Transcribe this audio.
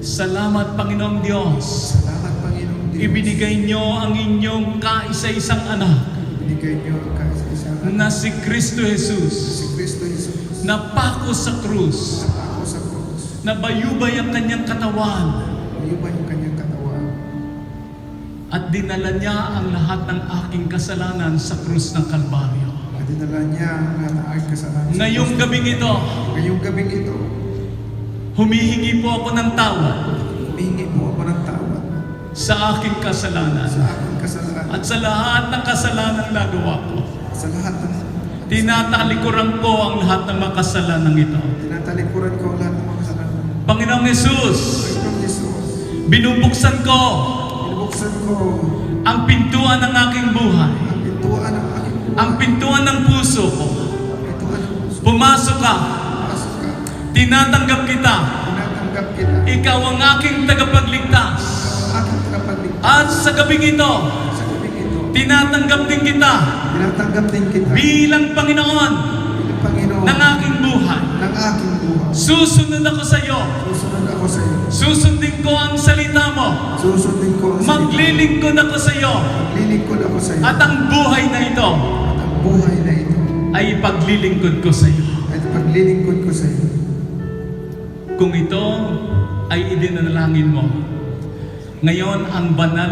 Salamat, Panginoong Diyos. Salamat, Panginoong Diyos. Ibinigay niyo ang inyong kaisa-isang anak Ibinigay niyo ang kaisa-isang na si Kristo Jesus, si Kristo Jesus. napako sa krus, Napako sa krus. nabayubay ang kanyang katawan, Mayubay ang kanyang katawan. at dinala niya ang lahat ng aking kasalanan sa krus ng Kalbaryo. At dinala niya ang lahat ng aking kasalanan. sa Ngayong krus. gabing ito, Ngayong gabing ito, humihingi po ako ng tawad humingi po ako ng tawad sa aking kasalanan sa aking kasalanan at sa lahat ng kasalanang nagawa ko. sa lahat ng Tinatalikuran ko ang lahat ng mga kasalanang ito. tinatalikuran ko ang lahat ng mga kasalanan. Panginoong Jesus, Panginoong Jesus, binubuksan ko binubuksan ko ang pintuan ng aking buhay, ang pintuan ng aking buhay. ang pintuan ng puso ko. Ang pintuan ng puso. Pumasok ka, Pasok ka. tinatanggap kita. Tinatanggap kita. Ikaw ang aking tagapagligtas. Ang aking tagapagligtas. At sa gabing ito, Sa gabing ito, tinatanggap din kita tinatanggap din kita bilang Panginoon bilang Panginoon ng aking buhay. ng aking buhay. Susunod ako sa iyo. Susunod ako sa iyo. Susundin ko ang salita mo. Susundin ko ang salita. Maglilingkod ako sa iyo. Maglilingkod ako sa iyo. At ang buhay na ito At ang buhay na ito ay ipaglilingkod ko sa iyo. ay paglilingkod ko sa iyo. Kung ito ay idinalangin mo, ngayon ang banal